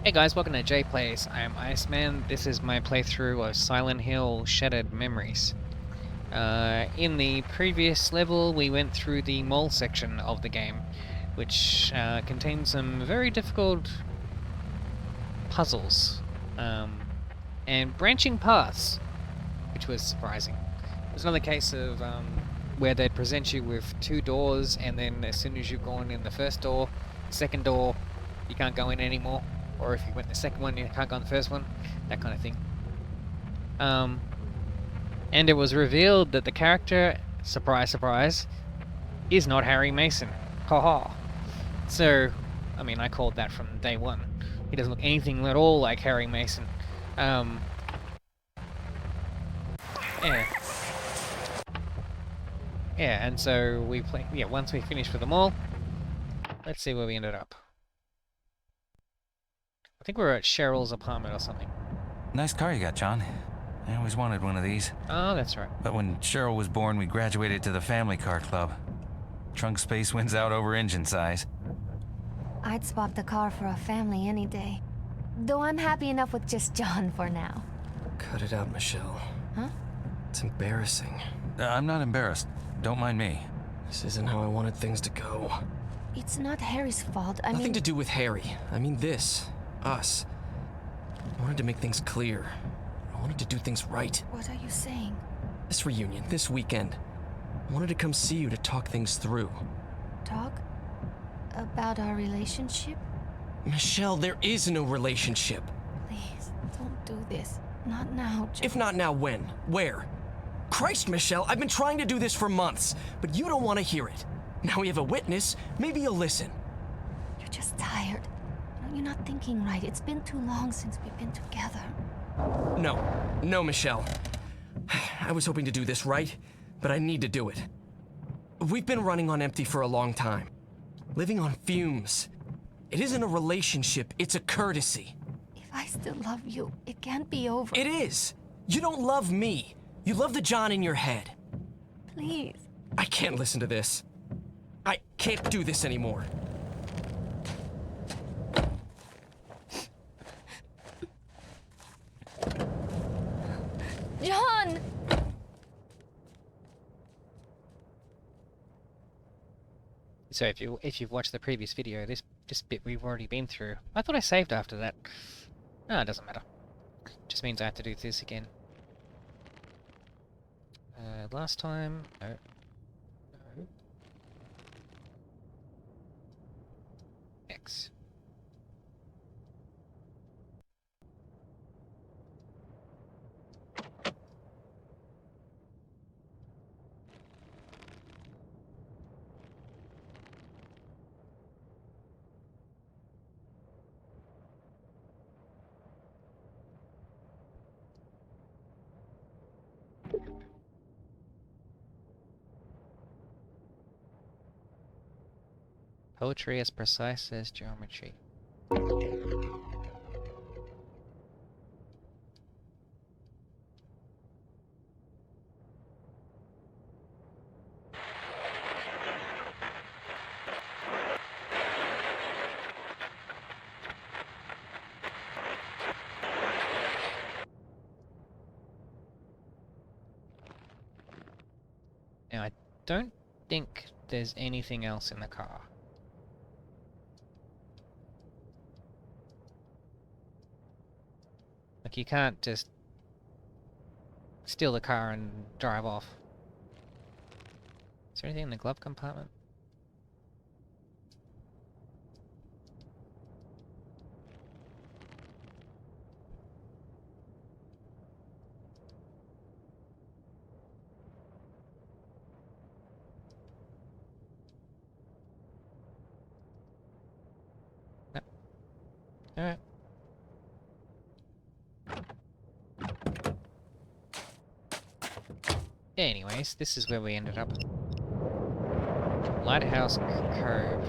Hey guys, welcome to JPlays. I am Iceman. This is my playthrough of Silent Hill Shattered Memories. In the previous level, we went through the mall section of the game, which contains some very difficult puzzles and branching paths, which was surprising. There's another case of where they'd present you with two doors, and then as soon as you've gone in the first door, second door, you can't go in anymore. Or if you went the second one, you can't go on the first one. That kind of thing. And it was revealed that the character, surprise, surprise, is not Harry Mason. Haha. So, I mean, I called that from day one. He doesn't look anything at all like Harry Mason. Yeah. Yeah, and so we play. Yeah, once we finished with them all, let's see where we ended up. I think we were at Cheryl's apartment or something. Nice car you got, John. I always wanted one of these. Oh, that's right. But when Cheryl was born, we graduated to the family car club. Trunk space wins out over engine size. I'd swap the car for a family any day. Though I'm happy enough with just John for now. Cut it out, Michelle. Huh? It's embarrassing. I'm not embarrassed. Don't mind me. This isn't how I wanted things to go. It's not Harry's fault. Nothing to do with Harry. I mean this. Us. I wanted to make things clear. I wanted to do things right. What are you saying? This reunion, this weekend. I wanted to come see you to talk things through. Talk? About our relationship? Michelle, there is no relationship. Please, don't do this. Not now, John. If not now, when? Where? Christ, Michelle, I've been trying to do this for months, but you don't want to hear it. Now we have a witness, maybe you'll listen. You're just tired. You're not thinking right. It's been too long since we've been together. No, Michelle. I was hoping to do this right, but I need to do it. We've been running on empty for a long time. Living on fumes. It isn't a relationship, it's a courtesy. If I still love you, it can't be over. It is. You don't love me. You love the John in your head. Please. I can't listen to this. I can't do this anymore. John! So if you've watched the previous video, this bit we've already been through. I thought I saved after that. No, it doesn't matter. Just means I have to do this again. Last time, no. X. Poetry as precise as geometry. Now, I don't think there's anything else in the car. Like, you can't just steal the car and drive off. Is there anything in the glove compartment? No. Alright. Anyways, this is where we ended up. Lighthouse Cove.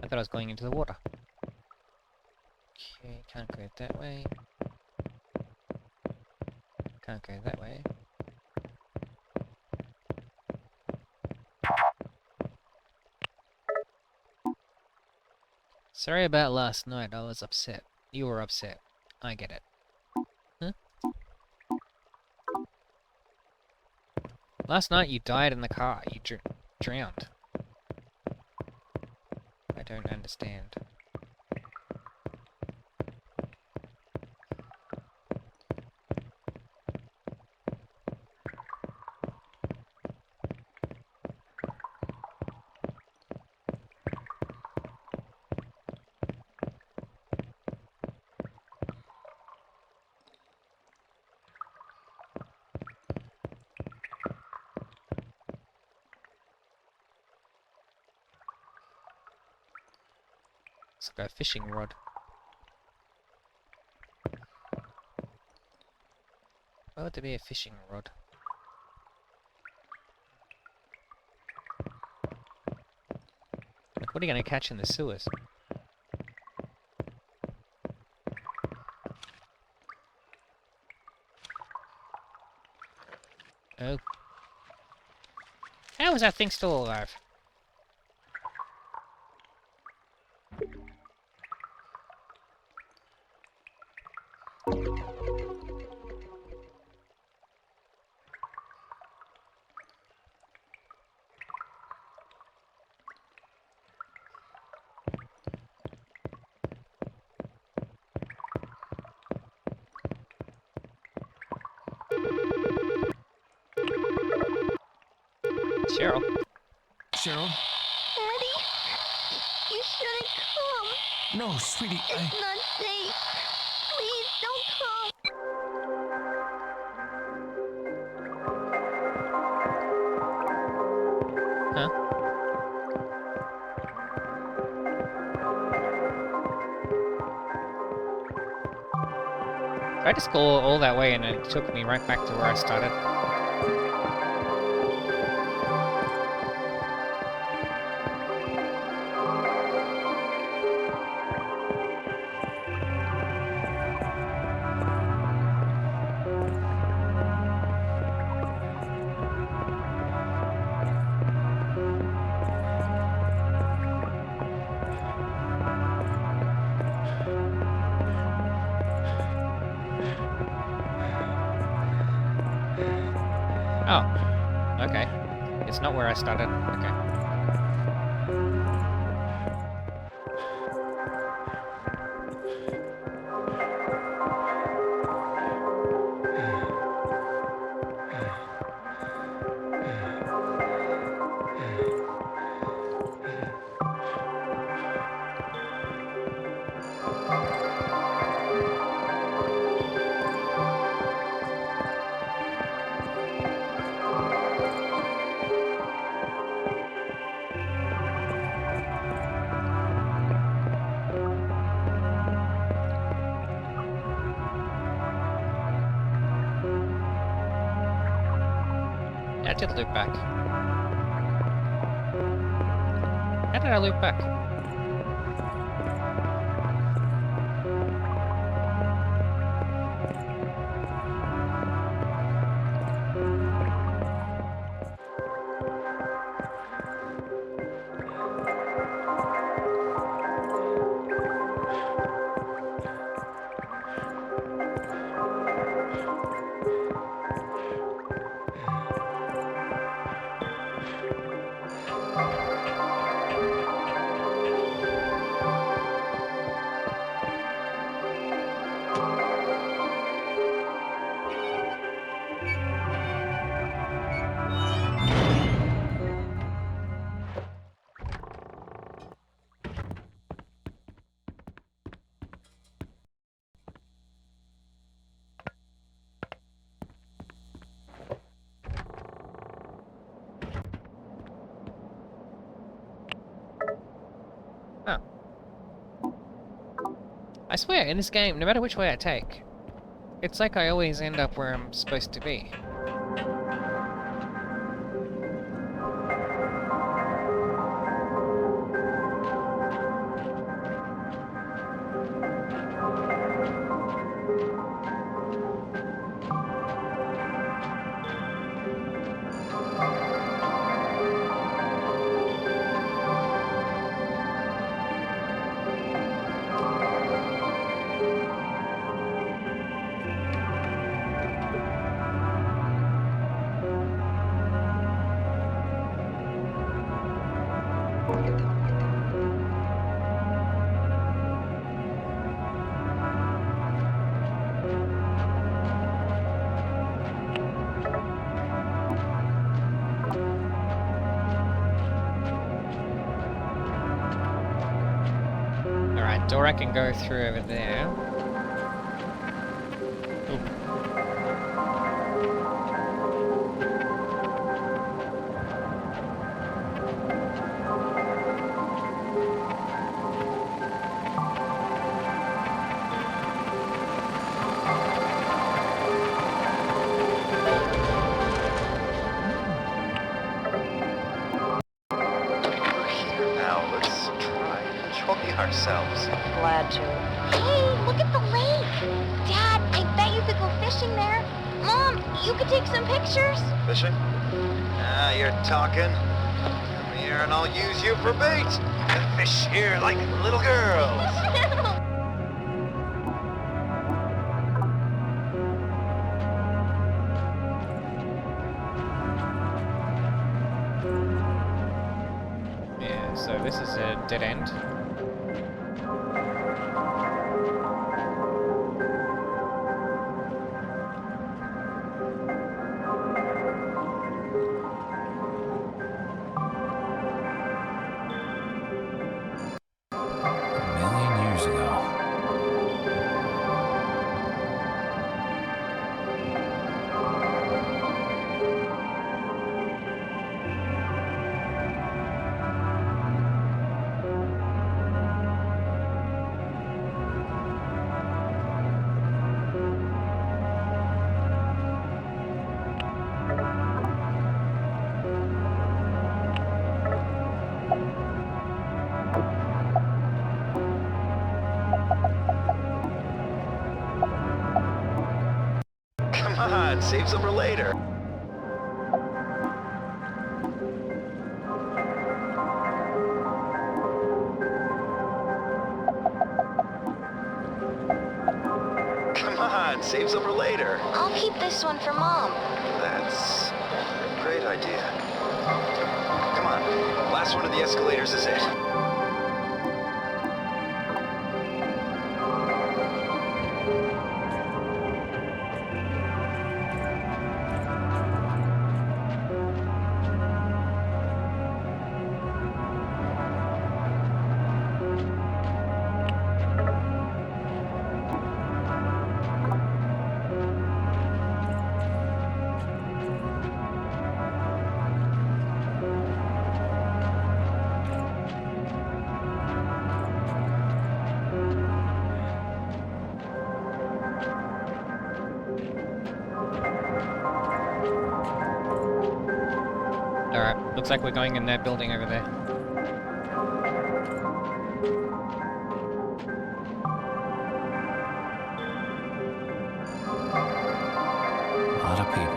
I thought I was going into the water. Okay, can't go that way. Can't go that way. Sorry about last night, I was upset. You were upset. I get it. Huh? Last night you died in the car. You drowned. I don't understand. It's like a fishing rod. Why would there be a fishing rod? Like, what are you going to catch in the sewers? Oh. How is that thing still alive? Cheryl. Cheryl? Daddy, you shouldn't come. No, sweetie, It's not safe. Please don't come. Huh? I just go all that way and it took me right back to where I started. Oh, okay. It's not where I started. Okay. I did loop back. How did I loop back? Oh. I swear, in this game, no matter which way I take, it's like I always end up where I'm supposed to be. door I can go through over there. Ooh. Now let's try enjoying ourselves. Glad to. Hey, look at the lake! Dad, I bet you could go fishing there. Mom, you could take some pictures. Fishing? Ah, you're talking. Come here and I'll use you for bait. And fish here like little girls. Yeah, so this is a dead end. A million years ago. Come on, save some for later. Come on, save some for later. I'll keep this one for Mom. That's a great idea. Come on, last one of the escalators is it. Alright, looks like we're going in that building over there. A lot of people.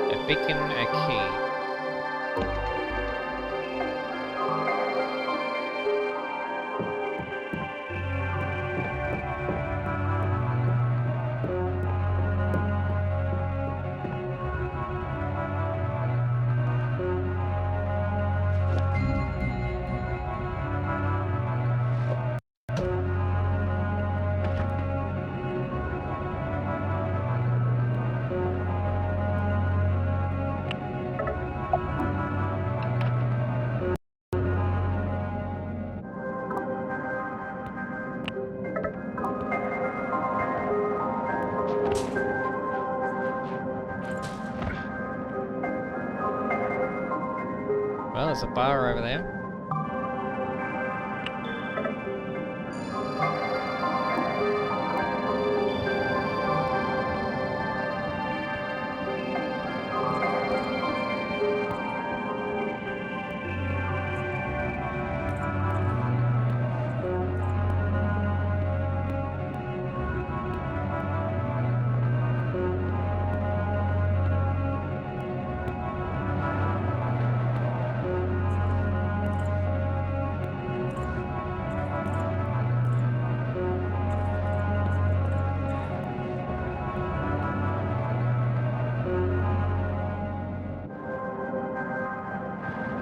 A beacon, a key. Well, there's a bar over there.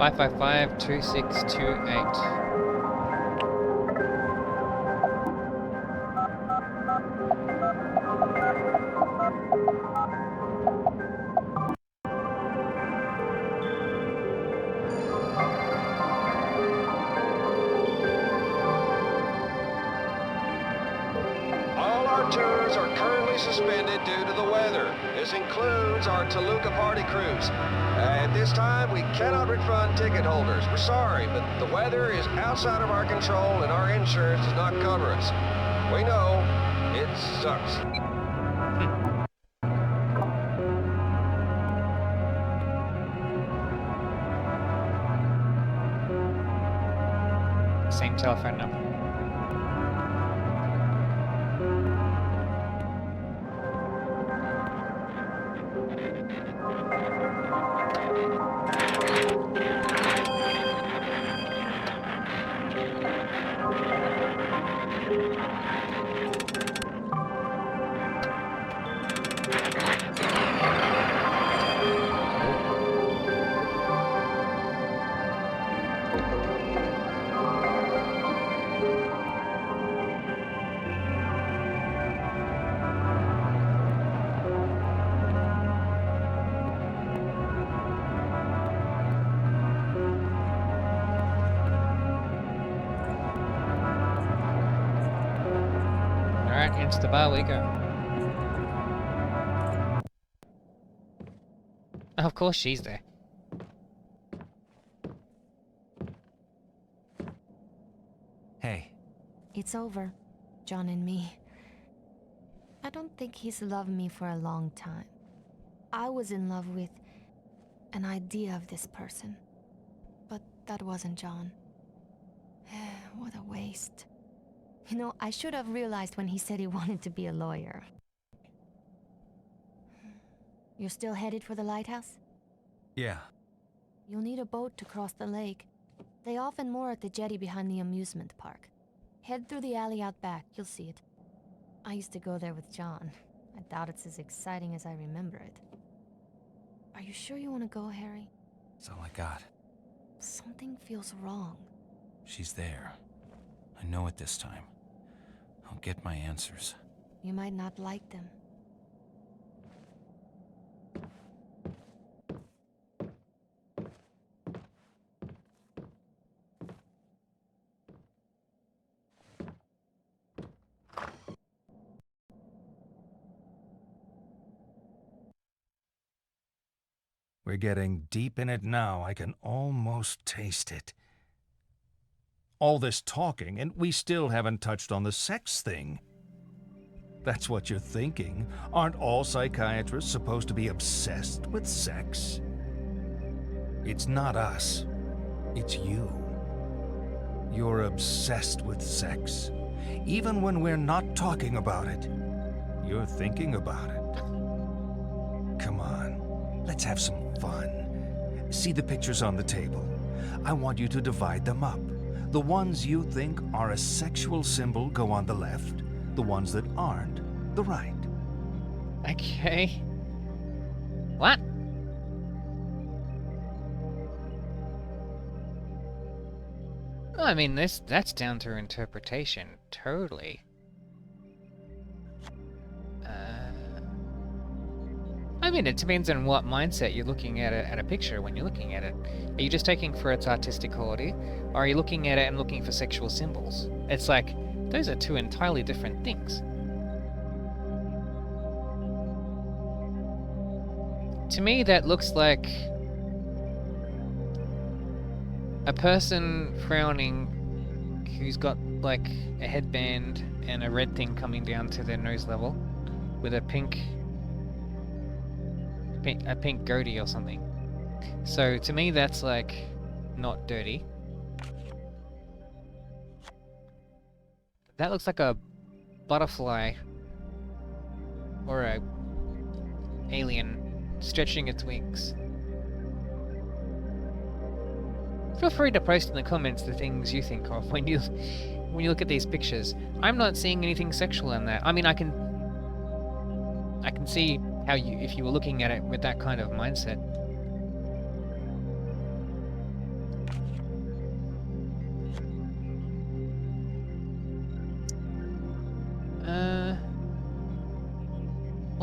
555-2628. All our tours are currently suspended due to the weather. This includes our Toluca party cruise. At this time, we cannot refund ticket holders. We're sorry, but the weather is outside of our control and our insurance does not cover us. We know it sucks. Same telephone number. Alright, into the bar we go. Oh, of course she's there. Hey, It's over, John and me. I don't think he's loved me for a long time. I was in love with an idea of this person. But that wasn't John. What a waste. You know, I should have realized when he said he wanted to be a lawyer. You're still headed for the lighthouse? yeah. You'll need a boat to cross the lake. They often moor at the jetty behind the amusement park. Head through the alley out back, you'll see it. I used to go there with John. I doubt it's as exciting as I remember it. Are you sure you want to go, Harry? That's all I got. Something feels wrong. She's there. I know it this time. I'll get my answers. You might not like them. We're getting deep in it now. I can almost taste it. All this talking, and we still haven't touched on the sex thing. That's what you're thinking. Aren't all psychiatrists supposed to be obsessed with sex? It's not us. It's you. You're obsessed with sex. Even when we're not talking about it, you're thinking about it. Come on, let's have some fun. See the pictures on the table. I want you to divide them up. The ones you think are a sexual symbol go on the left. The ones that aren't, the right. Okay. What? I mean, that's down to interpretation, totally. I mean, it depends on what mindset you're looking at a picture when you're looking at it. Are you just taking for its artistic quality, or are you looking at it and looking for sexual symbols? It's like, those are two entirely different things. To me, that looks like a person frowning who's got like a headband and a red thing coming down to their nose level with a pink goatee or something. So to me that's like not dirty. That looks like a butterfly or a alien stretching its wings. Feel free to post in the comments the things you think of when you look at these pictures. I'm not seeing anything sexual in that. I mean, I can see how if you were looking at it with that kind of mindset.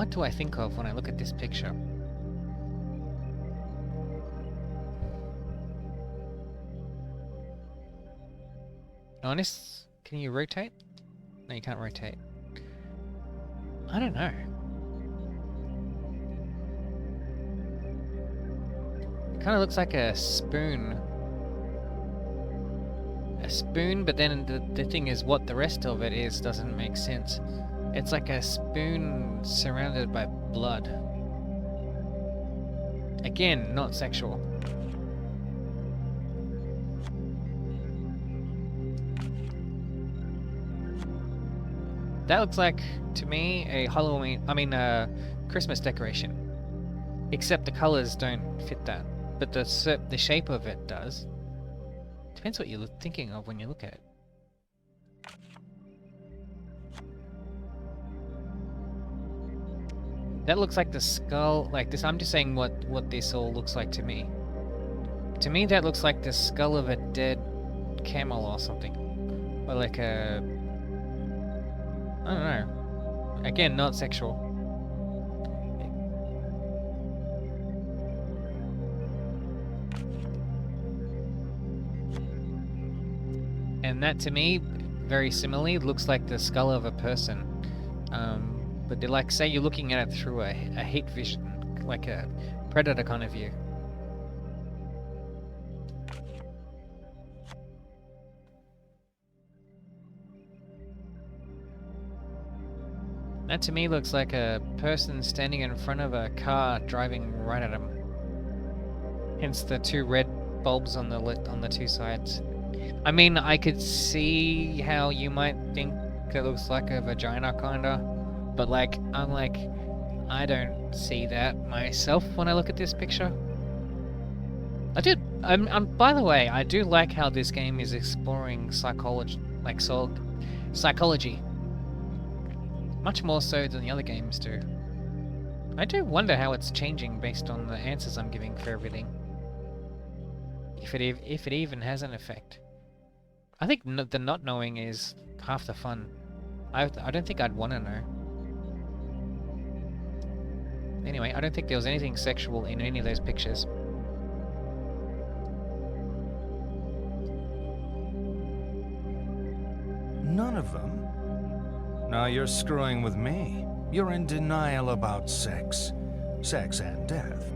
What do I think of when I look at this picture? Honest, can you rotate? No, you can't rotate. I don't know. It kind of looks like a spoon. A spoon, but then the thing is what the rest of it is doesn't make sense. It's like a spoon surrounded by blood. Again, not sexual. That looks like, to me, a Christmas decoration. Except the colors don't fit that. But the shape of it does. Depends what you're thinking of when you look at it. That looks like the skull, like this. I'm just saying what this all looks like to me. To me, that looks like the skull of a dead camel or something. Or like a... I don't know. Again, not sexual. And that, to me, very similarly, looks like the skull of a person. But they're like, say you're looking at it through a heat vision, like a predator kind of view. That to me looks like a person standing in front of a car driving right at them. Hence the two red bulbs on the two sides. I mean, I could see how you might think it looks like a vagina kinda, but like, I don't see that myself when I look at this picture. By the way, I do like how this game is exploring psychology, psychology. Much more so than the other games do. I do wonder how it's changing based on the answers I'm giving for everything. If it even has an effect. I think the not knowing is half the fun. I don't think I'd want to know. Anyway, I don't think there was anything sexual in any of those pictures. None of them? Now you're screwing with me. You're in denial about sex. Sex and death.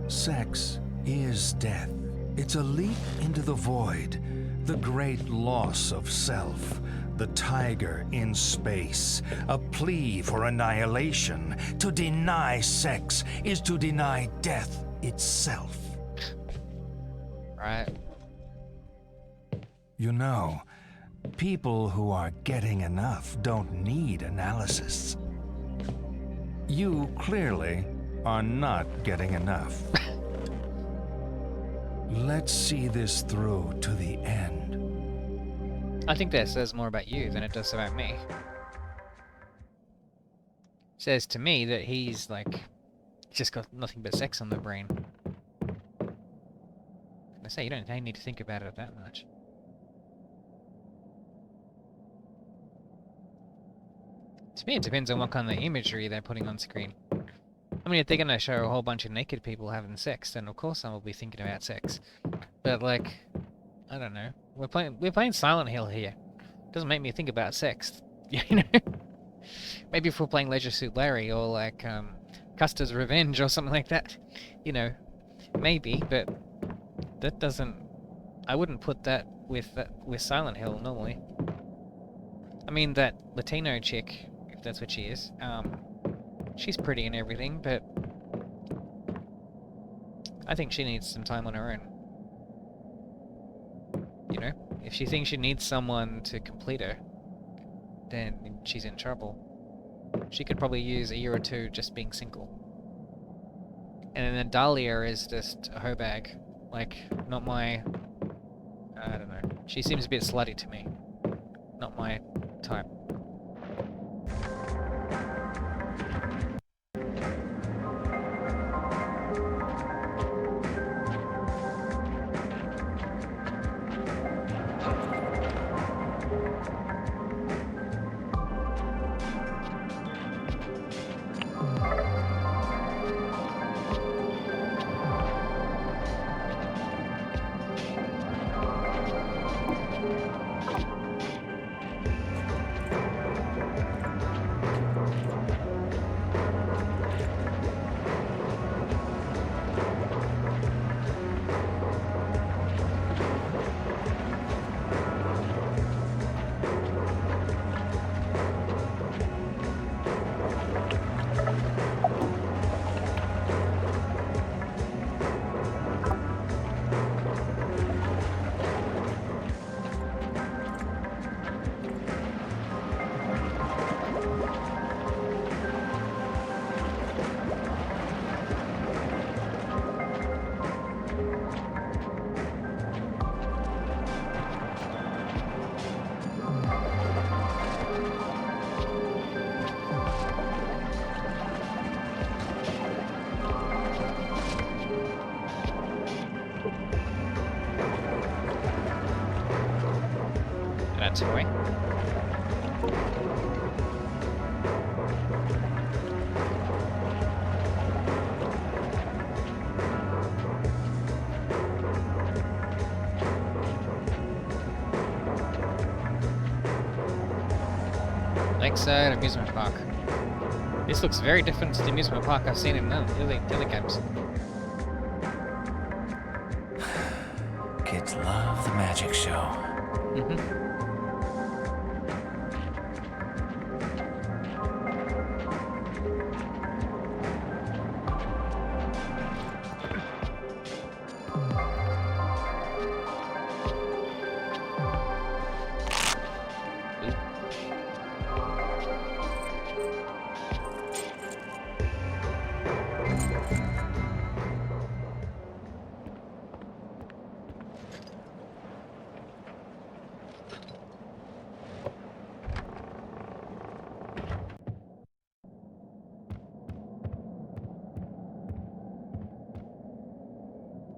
Sex is death. It's a leap into the void. The great loss of self. The tiger in space. A plea for annihilation. To deny sex is to deny death itself. Right. You know, people who are getting enough don't need analysis. You clearly are not getting enough. Let's see this through to the end. I think that says more about you than it does about me. It says to me that he's just got nothing but sex on the brain. I say you don't need to think about it that much. To me, it depends on what kind of imagery they're putting on screen. I mean, if they're gonna show a whole bunch of naked people having sex, then of course I will be thinking about sex. But like, I don't know. We're playing Silent Hill here. Doesn't make me think about sex, you know. Maybe if we're playing Leisure Suit Larry or like Custer's Revenge or something like that, you know, maybe. But that doesn't. I wouldn't put that with Silent Hill normally. I mean, that Latino chick, if that's what she is, she's pretty and everything, but I think she needs some time on her own. You know, if she thinks she needs someone to complete her, then she's in trouble. She could probably use a year or two just being single. And then Dahlia is just a hoe bag. Like, not my... I don't know. She seems a bit slutty to me. Not my type. toy. Lakeside Amusement Park. This looks very different to the amusement park I've seen in the other games. Kids love the magic show. Mm-hmm.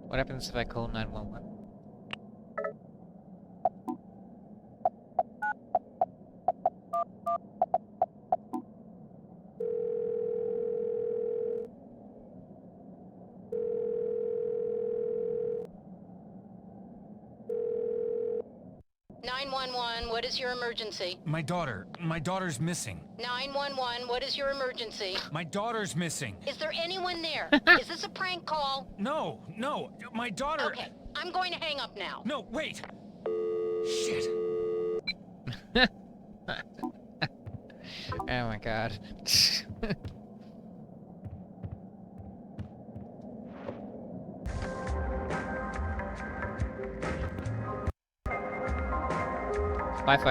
What happens if I call 911? What is your emergency? My daughter's missing. 911, what is your emergency? My daughter's missing. Is there anyone there? Is this a prank call? No, my daughter... Okay, I'm going to hang up now. No, wait! Shit. Oh my god. Five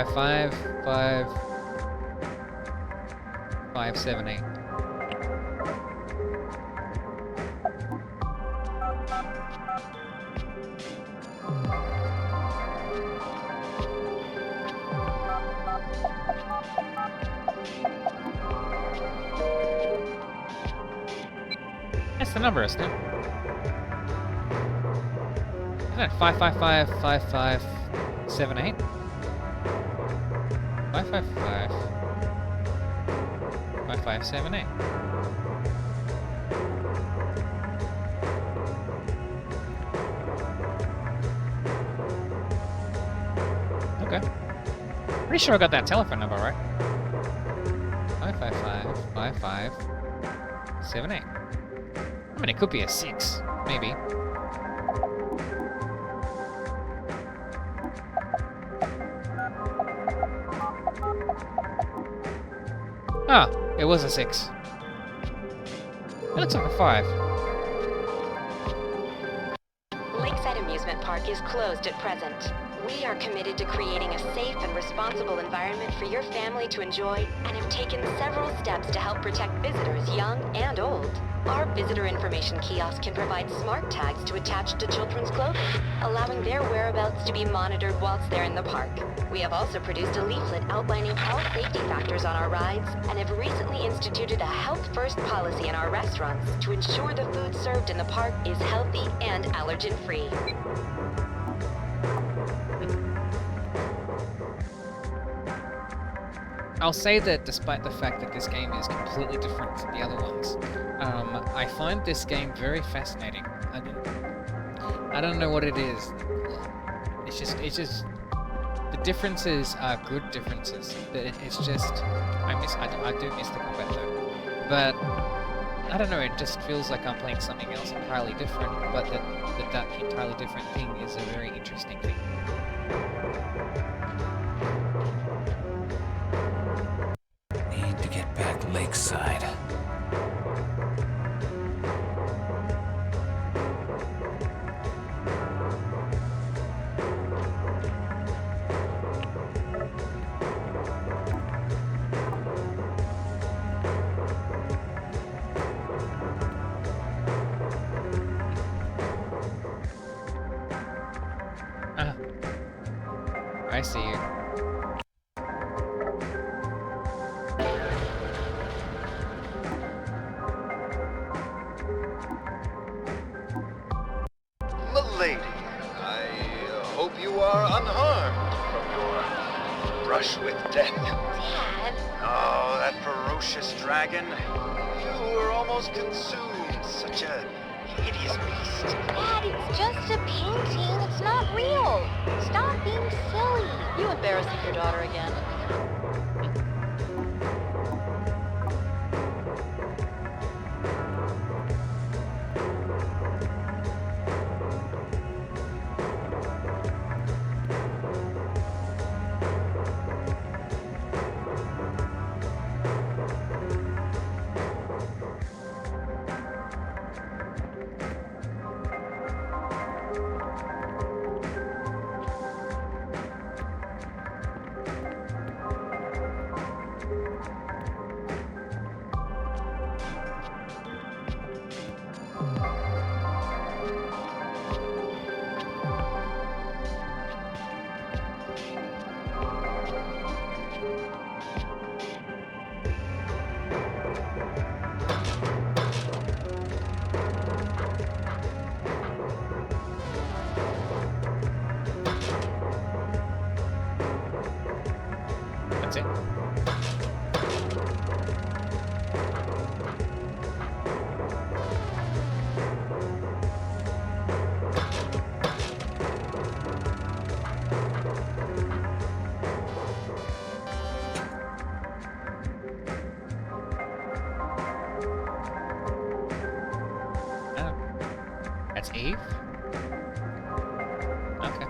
578. That's the number, isn't it? Isn't it 555-5578? 555-5578. Okay. Pretty sure I got that telephone number right. 555-5578. I mean, it could be a 6, maybe. Ah, it was a 6. It looks like a 5. Lakeside Amusement Park is closed at present. We are committed to creating a safe and responsible environment for your family to enjoy and have taken several steps to help protect visitors young and old. Our visitor information kiosk can provide smart tags to attach to children's clothing, allowing their whereabouts to be monitored whilst they're in the park. We have also produced a leaflet outlining all safety factors on our rides and have recently instituted a health-first policy in our restaurants to ensure the food served in the park is healthy and allergen-free. I'll say that despite the fact that this game is completely different to the other ones, I find this game very fascinating. I don't know what it is. It's just the differences are good differences. It's just I do miss the combat though. But I don't know. It just feels like I'm playing something else entirely different. But that entirely different thing is a very interesting thing. Need to get back lakeside. I see you. Milady, I hope you are unharmed from your brush with death. Dad. Oh, that ferocious dragon. You were almost consumed. Such a hideous beast. Dad, it's just a painting. It's not real. Stop being silly. You embarrassing your daughter again. That's it. Oh. That's Eve? Okay.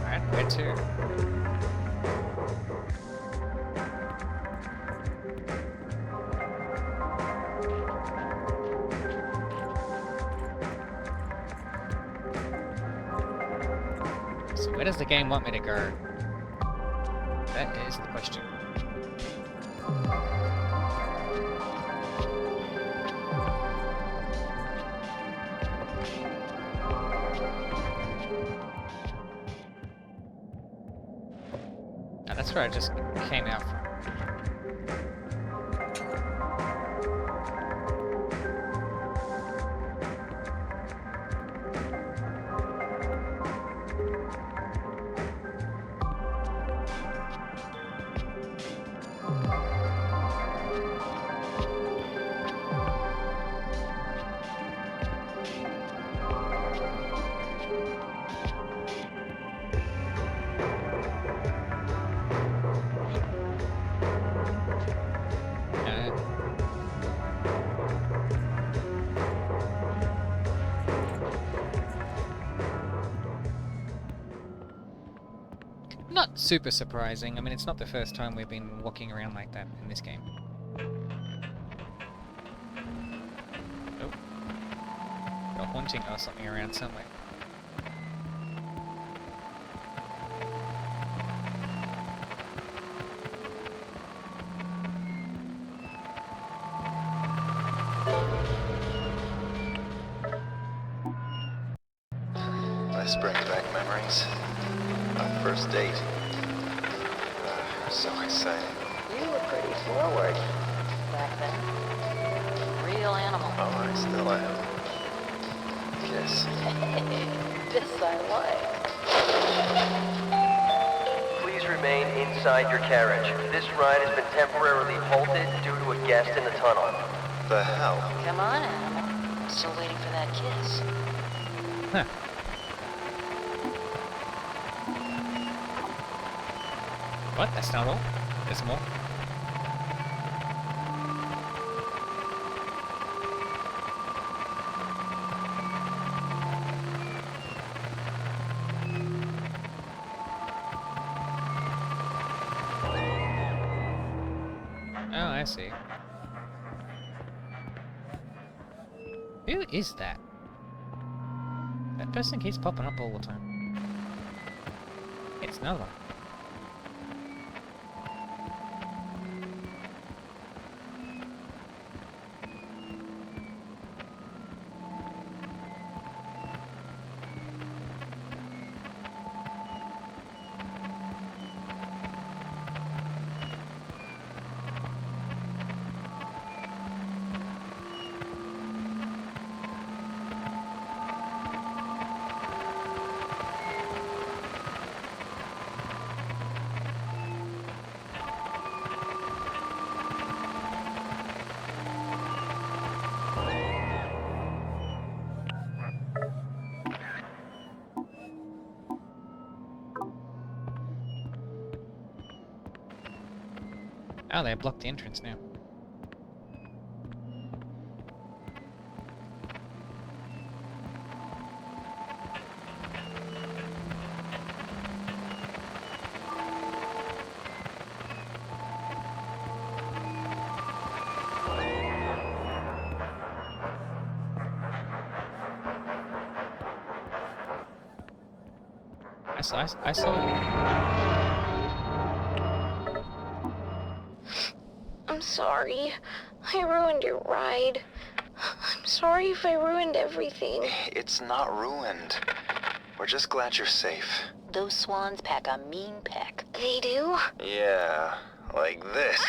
Alright, where to? So where does the game want me to go? That is the question. Oh, that's where I just came out from. Not super surprising. I mean, it's not the first time we've been walking around like that in this game. Oh. Got a haunting or something around somewhere. This brings back memories. Our first date. It was so exciting. You were pretty forward back then. Real animal. Oh, I still am. Kiss. This I like. Please remain inside your carriage. This ride has been temporarily halted due to a guest in the tunnel. The hell? Come on, animal. Still waiting for that kiss. Huh. What? That's not all? There's more? Oh, I see. Who is that? That person keeps popping up all the time. It's another one. Oh, they blocked the entrance now. I saw. I'm sorry. I ruined your ride. I'm sorry if I ruined everything. It's not ruined. We're just glad you're safe. Those swans pack a mean peck. They do? Yeah, like this.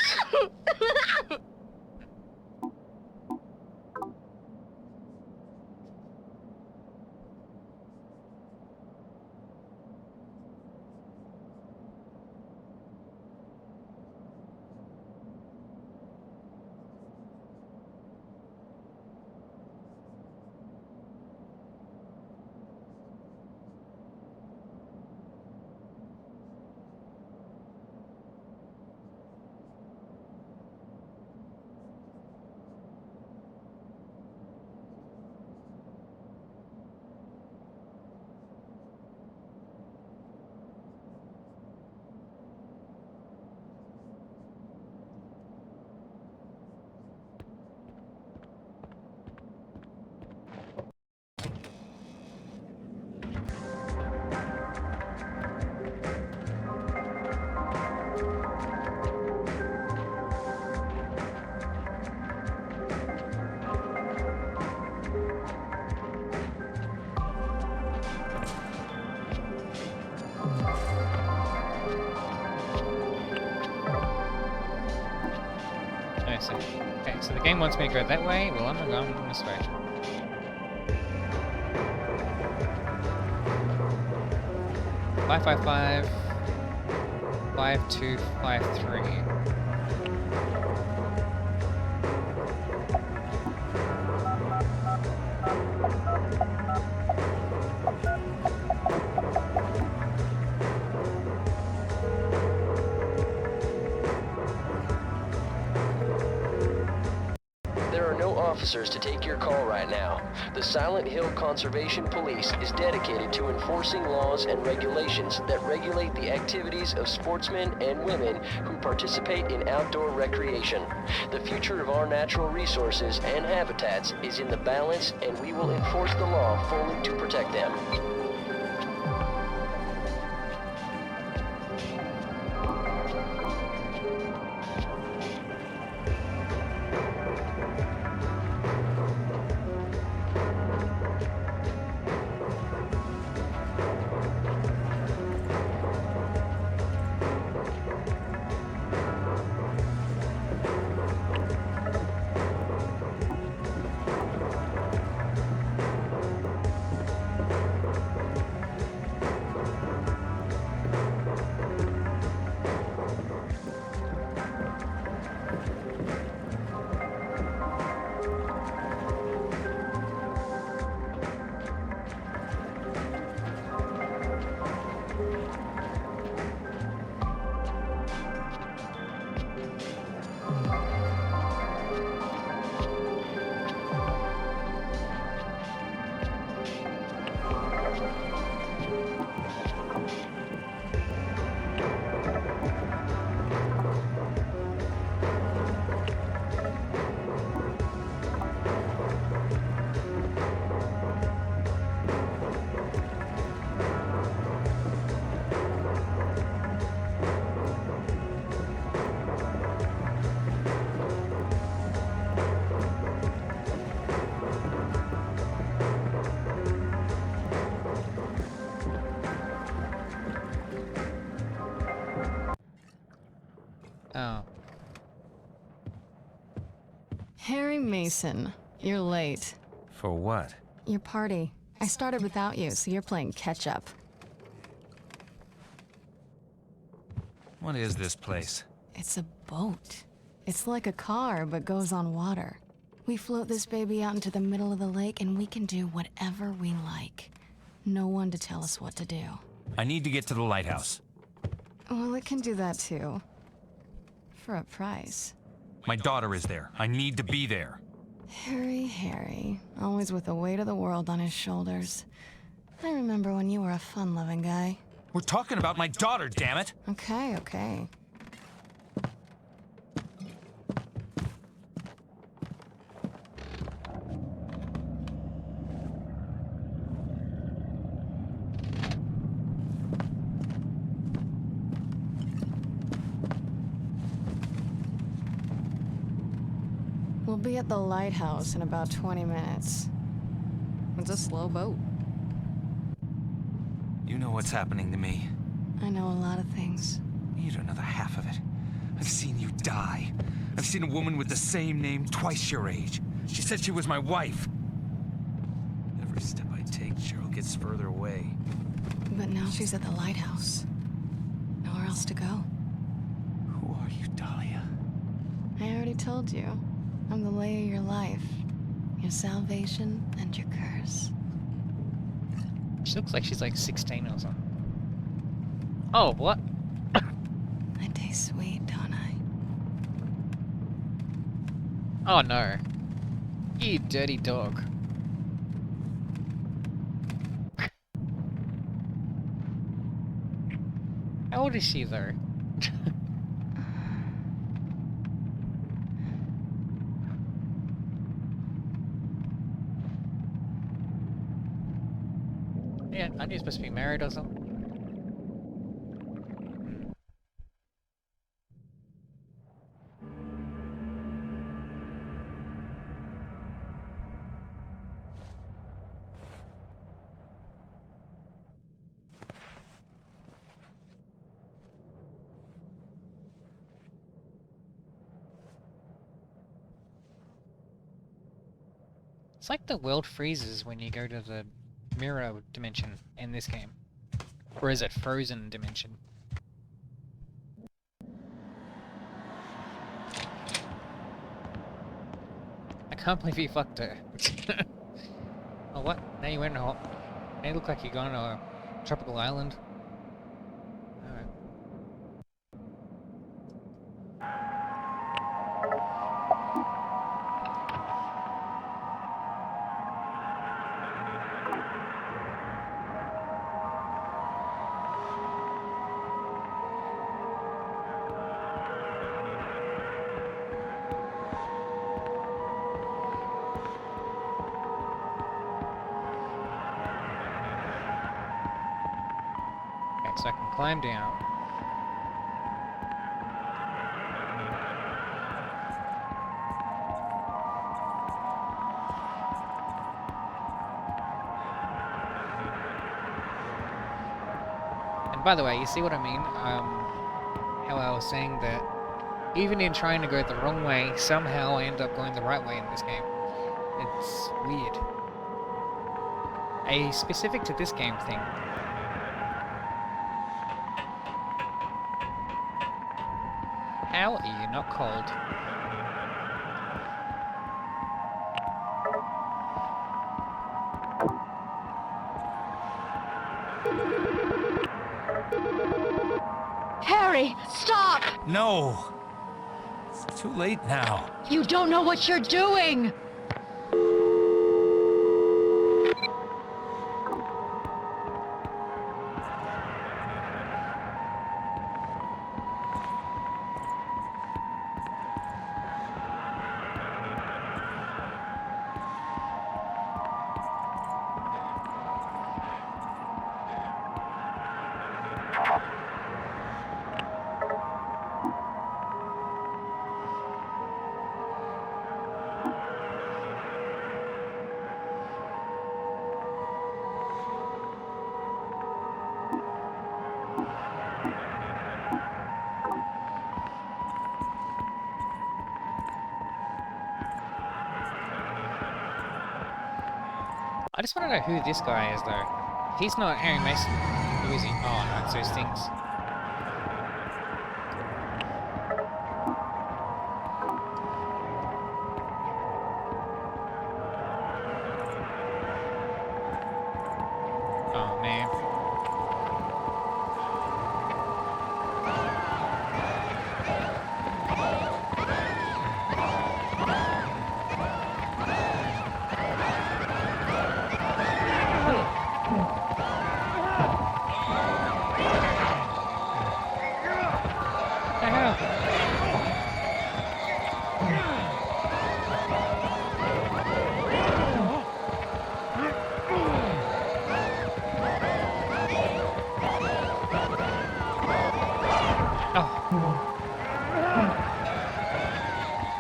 Okay, so the game wants me to go that way. Well, I'm going this way. Five, 5253. Officers to take your call right now. The Silent Hill Conservation Police is dedicated to enforcing laws and regulations that regulate the activities of sportsmen and women who participate in outdoor recreation. The future of our natural resources and habitats is in the balance, and we will enforce the law fully to protect them. Oh. Harry Mason, you're late. For what? Your party. I started without you, so you're playing catch up. What is this place? It's a boat. It's like a car, but goes on water. We float this baby out into the middle of the lake, and we can do whatever we like. No one to tell us what to do. I need to get to the lighthouse. Well, it can do that too. For a price. My daughter is there. I need to be there. Harry, always with the weight of the world on his shoulders. I remember when you were a fun-loving guy. We're talking about my daughter, damn it! Okay. We'll be at the lighthouse in about 20 minutes. It's a slow boat. You know what's happening to me. I know a lot of things. You don't know the half of it. I've seen you die. I've seen a woman with the same name twice your age. She said she was my wife. Every step I take, Cheryl gets further away. But now she's at the lighthouse. Nowhere else to go. Who are you, Dahlia? I already told you. I'm the lay of your life. Your salvation and your curse. She looks like she's like 16 or something. Oh, what? I taste sweet, don't I? Oh no. You dirty dog. How old is she though? Yeah, aren't you supposed to be married or something? It's like the world freezes when you go to the mirror dimension in this game. Or is it frozen dimension? I can't believe you fucked her. Oh what? Now you went hot. Now you look like you're going to a tropical island. Alright. So I can climb down. And by the way, you see what I mean? How I was saying that even in trying to go the wrong way, somehow I end up going the right way in this game. It's weird. A specific to this game thing. How are you not cold? Harry, stop! No! It's too late now. You don't know what you're doing! I just want to know who this guy is, though. If he's not Harry Mason, who is he? Oh, no, it's those things. Oh, man.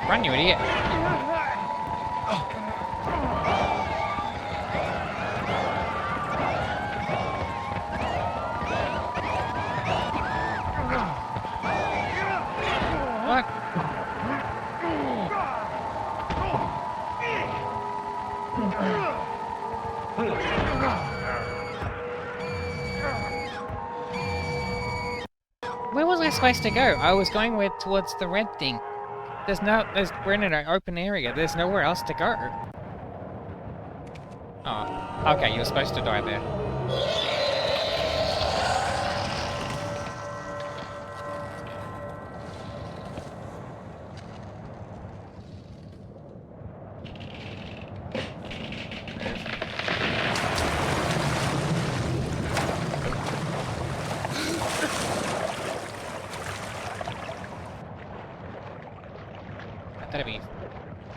Run, you idiot. What? Where was I supposed to go? I was going towards the red thing. We're in an open area. There's nowhere else to go. Oh, okay, you're supposed to die there. That'd be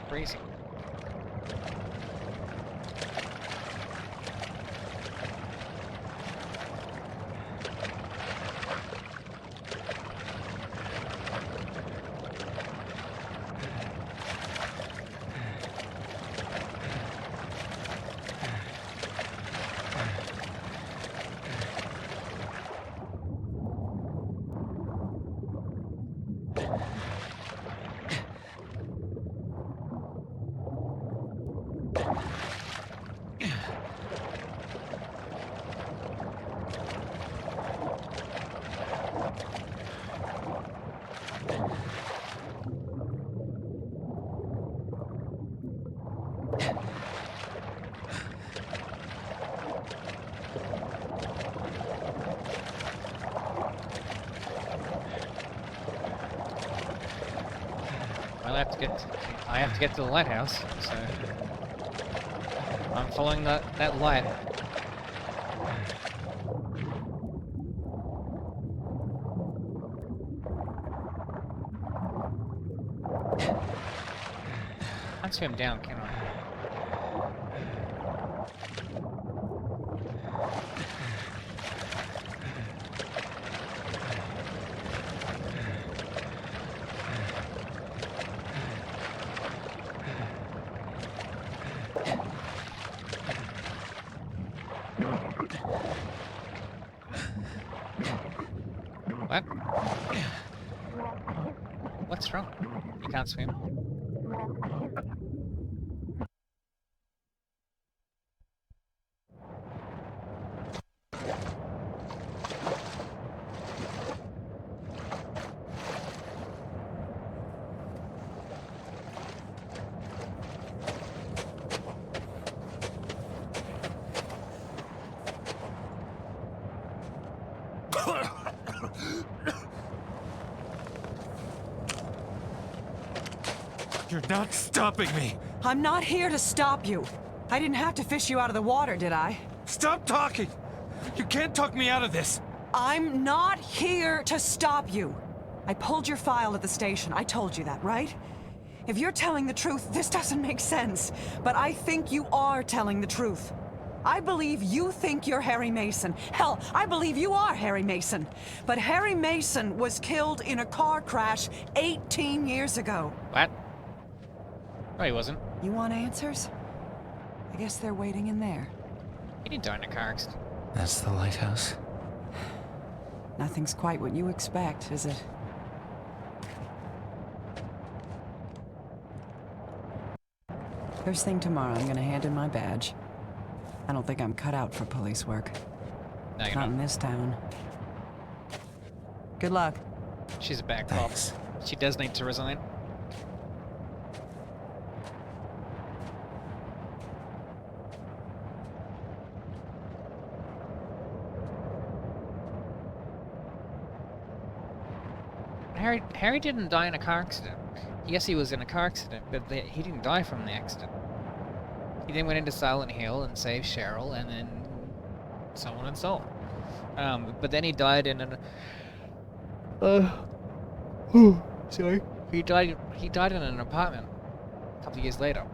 freezing. I have to get to the lighthouse, so I'm following that light. Can't swim down, can I? What? What's wrong? You can't swim? You're not stopping me! I'm not here to stop you. I didn't have to fish you out of the water, did I? Stop talking! You can't talk me out of this! I'm not here to stop you. I pulled your file at the station. I told you that, right? If you're telling the truth, this doesn't make sense. But I think you are telling the truth. I believe you think you're Harry Mason. Hell, I believe you are Harry Mason. But Harry Mason was killed in a car crash 18 years ago. What? No, he wasn't. You want answers? I guess they're waiting in there. He didn't die in a car accident. That's the lighthouse? Nothing's quite what you expect, is it? First thing tomorrow, I'm gonna hand in my badge. I don't think I'm cut out for police work. No, you're Not not. in this town. Good luck. She's a bad cop. She does need to resign. Harry didn't die in a car accident. Yes, he was in a car accident, but he didn't die from the accident. He then went into Silent Hill and saved Cheryl, and then so on and so on. But then he died in an... sorry. He died in an apartment a couple of years later.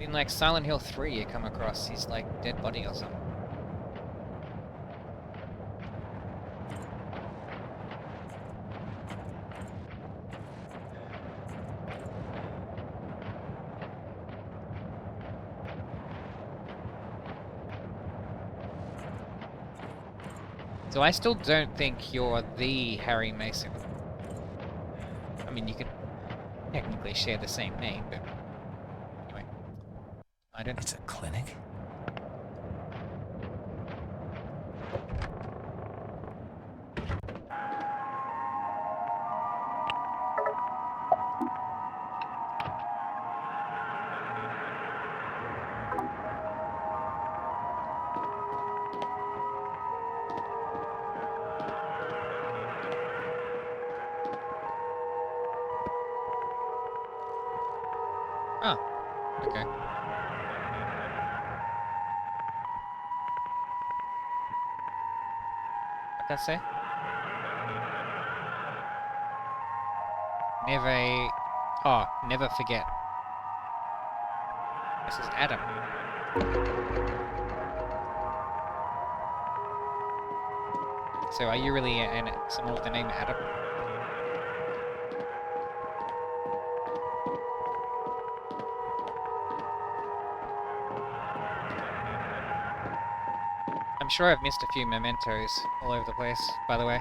In like Silent Hill 3, you come across his like dead body or something. So I still don't think you're the Harry Mason. I mean, you could technically share the same name, but anyway, I don't. It's a clinic? Oh, okay. What did I say? Never forget. This is Adam. So are you really someone with the name Adam? I'm sure I've missed a few mementos all over the place, by the way.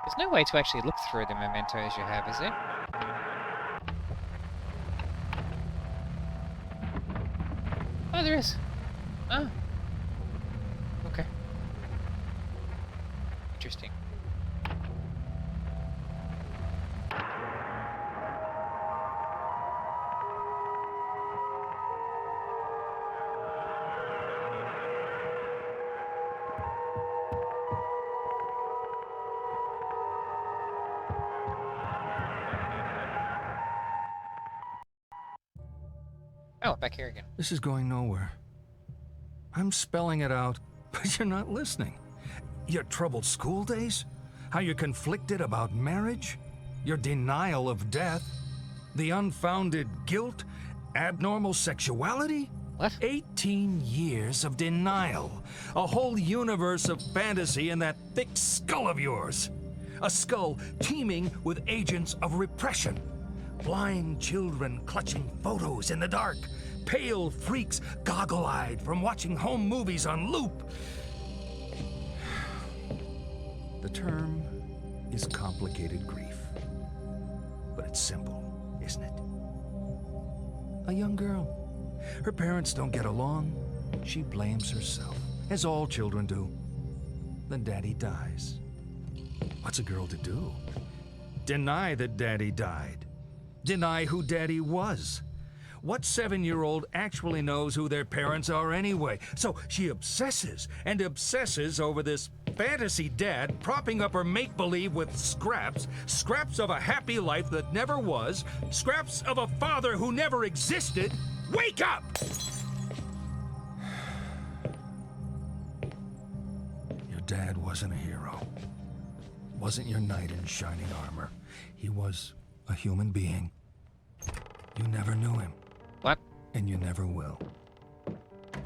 There's no way to actually look through the mementos you have, is there? Oh, there is. Oh. Okay. Interesting. Oh, back here again. This is going nowhere. I'm spelling it out, but you're not listening. Your troubled school days? How you're conflicted about marriage? Your denial of death? The unfounded guilt? Abnormal sexuality? What? 18 years of denial. A whole universe of fantasy in that thick skull of yours. A skull teeming with agents of repression. Blind children clutching photos in the dark. Pale freaks goggle-eyed from watching home movies on loop. The term is complicated grief. But it's simple, isn't it? A young girl. Her parents don't get along. She blames herself, as all children do. Then Daddy dies. What's a girl to do? Deny that Daddy died. Deny who Daddy was. What 7-year-old actually knows who their parents are anyway? So she obsesses and obsesses over this fantasy dad propping up her make-believe with scraps of a happy life that never was, scraps of a father who never existed. Wake up! Your dad wasn't a hero. Wasn't your knight in shining armor. He was a human being. You never knew him. What? And you never will.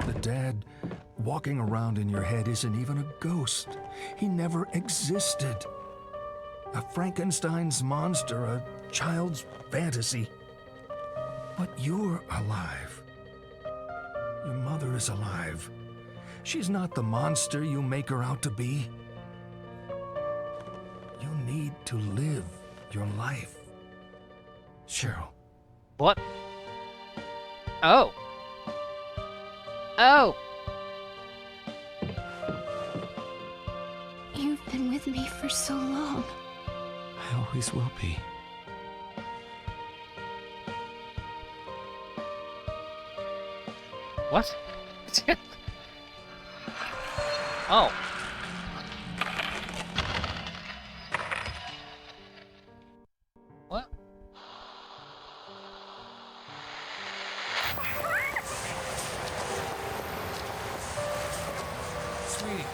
The dad walking around in your head isn't even a ghost. He never existed. A Frankenstein's monster, a child's fantasy. But you're alive. Your mother is alive. She's not the monster you make her out to be. You need need to live your life. Cheryl. What? Oh. Oh. You've been with me for so long. I always will be. What? Oh. What? Sweetie.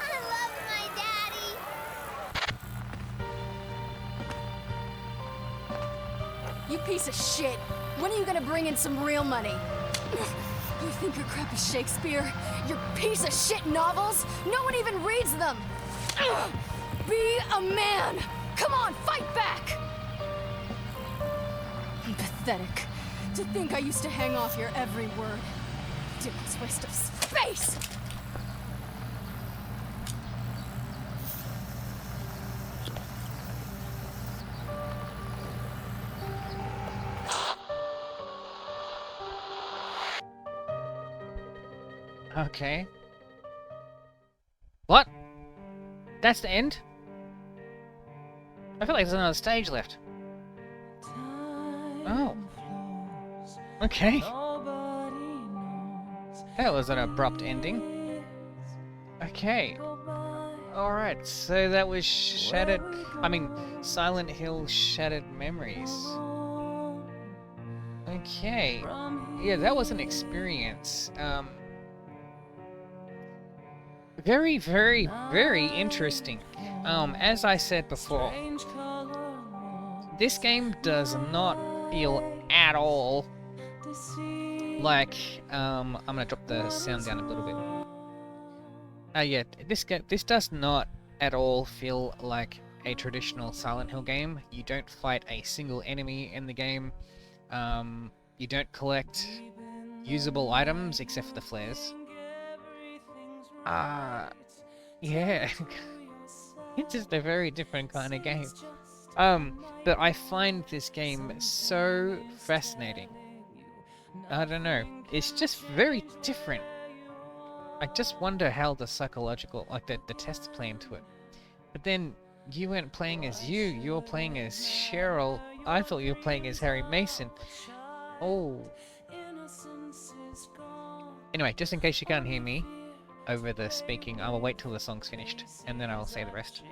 I love my daddy. You piece of shit! When are you gonna bring in some real money? You think your crap is Shakespeare? Your piece of shit novels? No one even reads them! Be a man! Come on, fight back! Pathetic. To think I used to hang off your every word. Ridiculous waste of space! Okay. What? That's the end? I feel like there's another stage left. Oh. Okay. That was an abrupt ending. Okay. Alright, so that was Silent Hill Shattered Memories. Okay. Yeah, that was an experience. Very, very, very interesting. As I said before, this game does not feel at all like, I'm gonna drop the sound down a little bit. Yeah, this does not at all feel like a traditional Silent Hill game. You don't fight a single enemy in the game. You don't collect usable items except for the flares. Yeah. It's just a very different kind of game. But I find this game so fascinating. I don't know. It's just very different. I just wonder how the psychological, like the tests play into it. But then you weren't playing as you were playing as Cheryl. I thought you were playing as Harry Mason. Oh. Anyway, just in case you can't hear me over the speaking, I will wait till the song's finished, and then I will say the rest.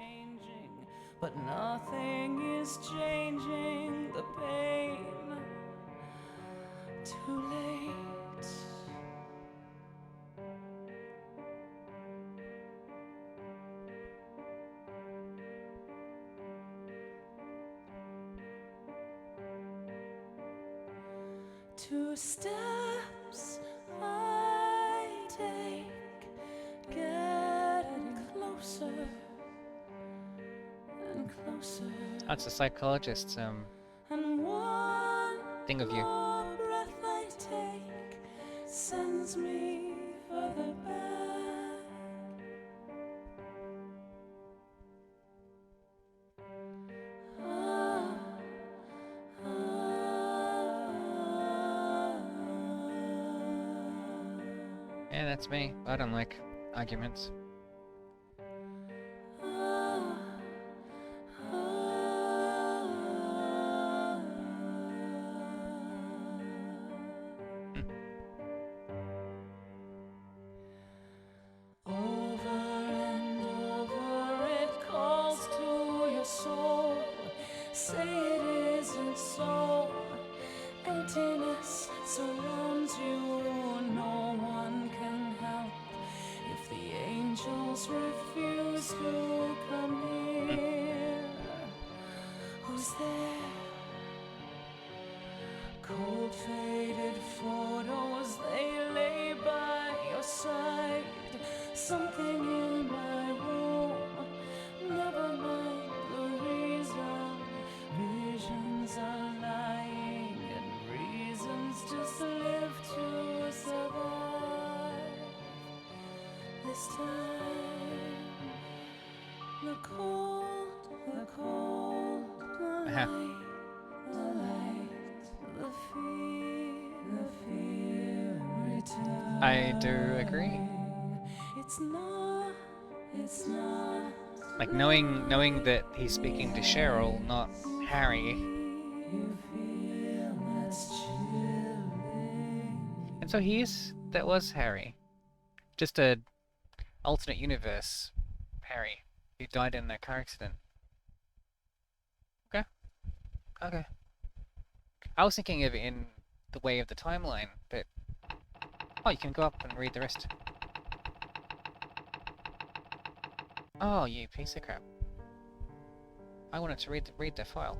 But nothing is changing the pain. Too late. Two steps I take, getting closer and closer. That's a psychologist's And one thing of you. more breath I take sends me further back. Ah, Yeah, that's me. I don't like arguments. Over and over it calls to your soul. Say it isn't so. Emptiness surrounds you. No one can help if the angels refuse to come here. Who's there? Cold faded photos, they lay by your side. Something in my room, never mind the Next time, the cold Uh-huh. light, the light, the fear returns. I do agree. It's not Like knowing that he's speaking to Cheryl, not Harry. you feel that's chilling. And so that was Harry. Just a alternate universe Harry who died in that car accident. Okay. Okay. I was thinking of it in the way of the timeline, but oh, you can go up and read the rest. Oh, you piece of crap. I wanted to read the file.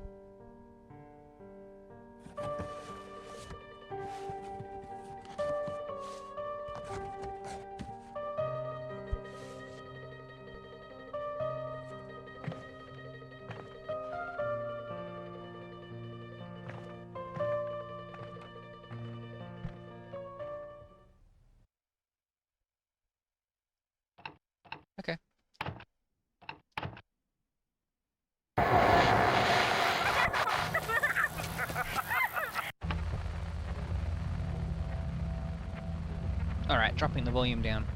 Okay. Alright, dropping the volume down.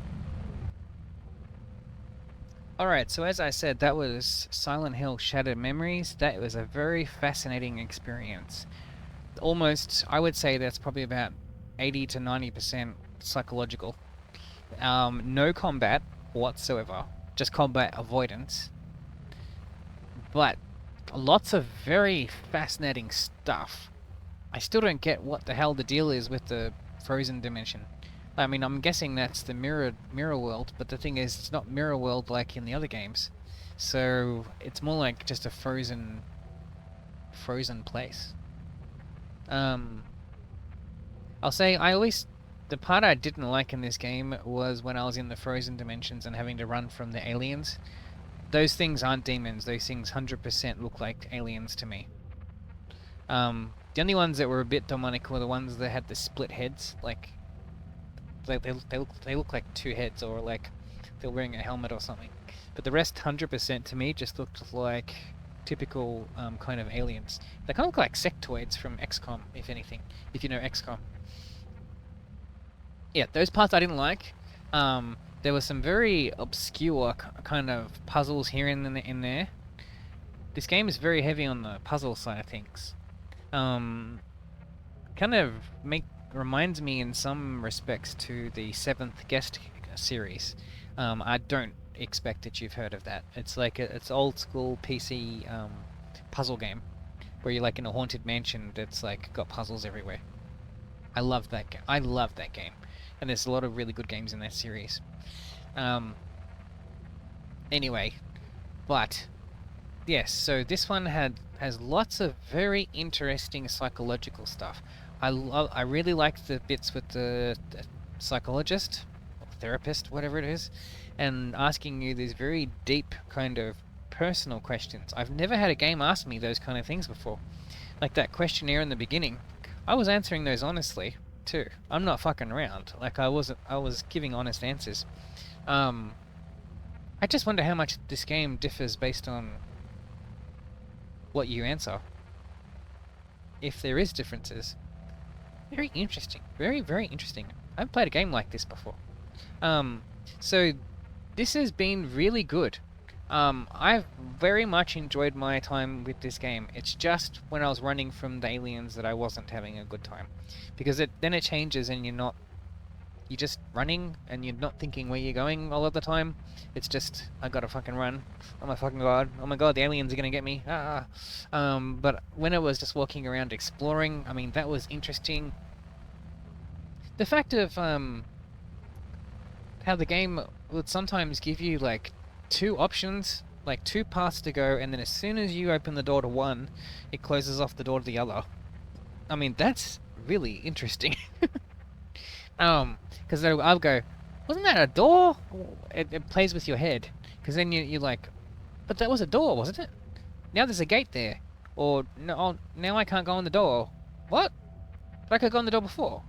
Alright, so as I said, that was Silent Hill Shattered Memories. That was a very fascinating experience. Almost, I would say that's probably about 80 to 90% psychological. No combat whatsoever, just combat avoidance. But lots of very fascinating stuff. I still don't get what the hell the deal is with the frozen dimension. I mean, I'm guessing that's the mirror world, but the thing is, it's not mirror world like in the other games. So it's more like just a frozen place. I'll say the part I didn't like in this game was when I was in the frozen dimensions and having to run from the aliens. Those things aren't demons. Those things 100% look like aliens to me. The only ones that were a bit demonic were the ones that had the split heads, like they look like two heads, or like they're wearing a helmet or something. But the rest, 100% to me, just looked like typical kind of aliens. They kind of look like sectoids from XCOM, if anything, if you know XCOM. Yeah, those parts I didn't like. There were some very obscure kind of puzzles here and in there. This game is very heavy on the puzzle side of things. Kind of reminds me in some respects to the 7th Guest series. I don't expect that you've heard of that. It's like it's old school PC puzzle game where you're like in a haunted mansion that's like got puzzles everywhere. I love that game. I love that game, and there's a lot of really good games in that series. Anyway, but yes, so this one has lots of very interesting psychological stuff. I really liked the bits with the psychologist, or therapist, whatever it is, and asking you these very deep kind of personal questions. I've never had a game ask me those kind of things before. Like that questionnaire in the beginning, I was answering those honestly too. I'm not fucking around. Like I was giving honest answers. I just wonder how much this game differs based on what you answer. If there is differences. Very interesting. Very, very interesting. I haven't played a game like this before. So this has been really good. I've very much enjoyed my time with this game. It's just when I was running from the aliens that I wasn't having a good time. Because then it changes and you're just running and you're not thinking where you're going all of the time. It's just, I gotta fucking run. Oh my fucking god. Oh my god, the aliens are gonna get me. But when it was just walking around exploring, I mean, that was interesting. The fact of how the game would sometimes give you like two options, like two paths to go, and then as soon as you open the door to one, it closes off the door to the other. I mean, that's really interesting. Because I'll go, wasn't that a door? It plays with your head, because then you're like, but that was a door, wasn't it? Now there's a gate there. Or, no, now I can't go in the door. What? But I could go in the door before.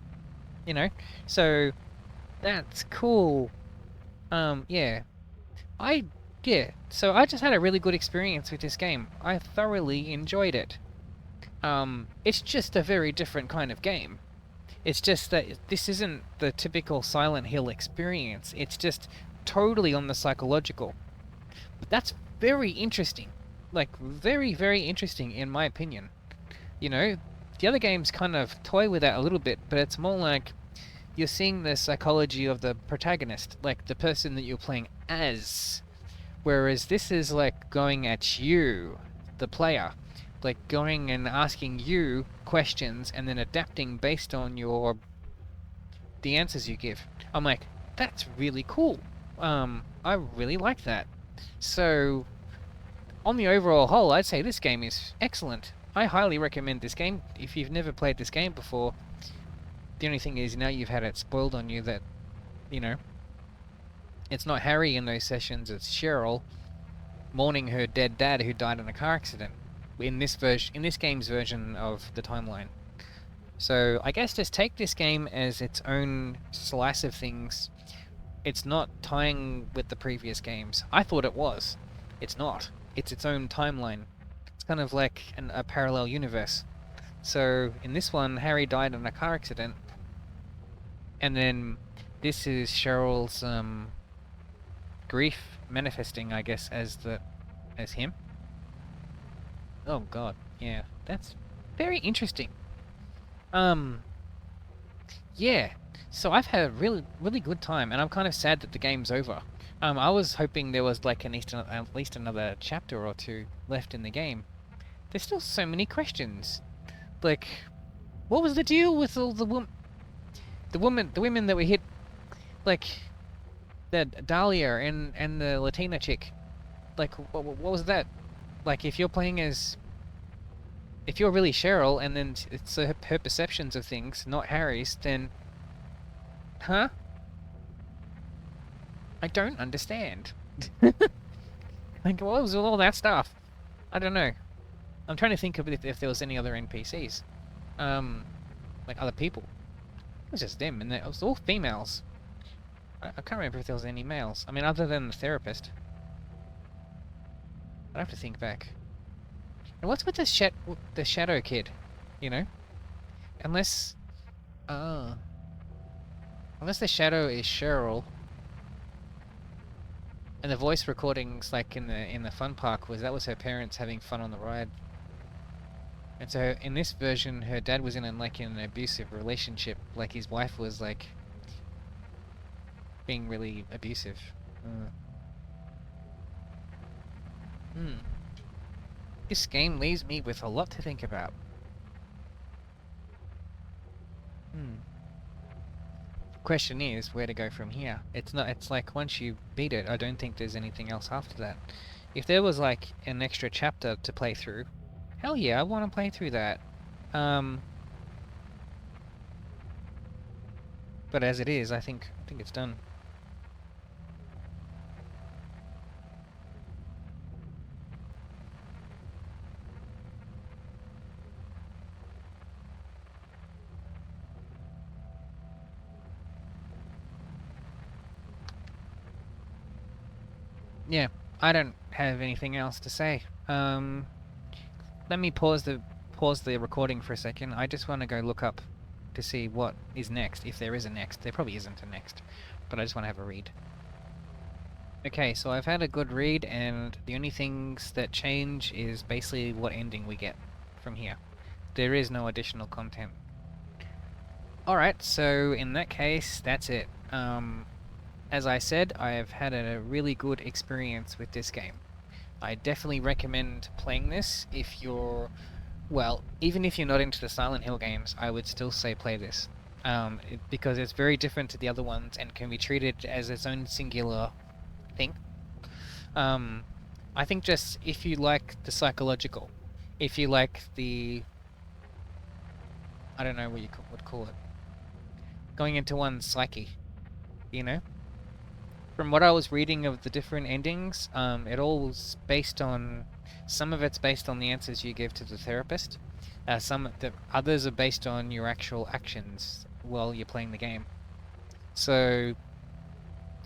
You know? So, that's cool. Yeah. Yeah, so I just had a really good experience with this game. I thoroughly enjoyed it. It's just a very different kind of game. It's just that this isn't the typical Silent Hill experience. It's just totally on the psychological. But that's very interesting. Like, very, very interesting in my opinion. You know, the other games kind of toy with that a little bit, but it's more like you're seeing the psychology of the protagonist, like the person that you're playing as. Whereas this is like going at you, the player. Like going and asking you questions and then adapting based on the answers you give. I'm like, that's really cool. I really like that. So, on the overall whole, I'd say this game is excellent. I highly recommend this game. If you've never played this game before, the only thing is now you've had it spoiled on you that, you know, it's not Harry in those sessions, it's Cheryl mourning her dead dad who died in a car accident in this game's version of the timeline. So I guess just take this game as its own slice of things. It's not tying with the previous games. I thought it was. It's not. It's its own timeline. It's kind of like a parallel universe. So in this one, Harry died in a car accident, and then this is Cheryl's grief manifesting, I guess, as him. Oh god, yeah, that's very interesting. Yeah, so I've had a really, really good time, and I'm kind of sad that the game's over. I was hoping there was like at least another chapter or two left in the game. There's still so many questions. Like, what was the deal with all the women that were hit? Like, the Dahlia and the Latina chick. Like, what was that? Like, if you're really Cheryl, and then it's her perceptions of things, not Harry's, then, huh? I don't understand. Like, what was all that stuff? I don't know. I'm trying to think of if there was any other NPCs, like other people. It was just them, and it was all females. I can't remember if there was any males. I mean, other than the therapist. I'd have to think back. And what's with the shadow kid? You know, unless the shadow is Cheryl, and the voice recordings, like in the fun park, was her parents having fun on the ride. And so in this version, her dad was in an abusive relationship. Like his wife was like being really abusive. This game leaves me with a lot to think about. Question is where to go from here. It's like once you beat it, I don't think there's anything else after that. If there was like an extra chapter to play through, hell yeah, I want to play through that. But as it is, I think it's done. Yeah, I don't have anything else to say. Let me pause the recording for a second. I just want to go look up to see what is next, if there is a next. There probably isn't a next, but I just want to have a read. Okay, so I've had a good read, and the only things that change is basically what ending we get from here. There is no additional content. Alright, so in that case, that's it. As I said, I have had a really good experience with this game. I definitely recommend playing this if you're, well, even if you're not into the Silent Hill games, I would still say play this. Because it's very different to the other ones and can be treated as its own singular thing. I think just if you like the psychological, if you like the, I don't know what you would call it, going into one's psyche, you know? From what I was reading of the different endings, it all was based on, some of it's based on the answers you give to the therapist. The others are based on your actual actions while you're playing the game. So,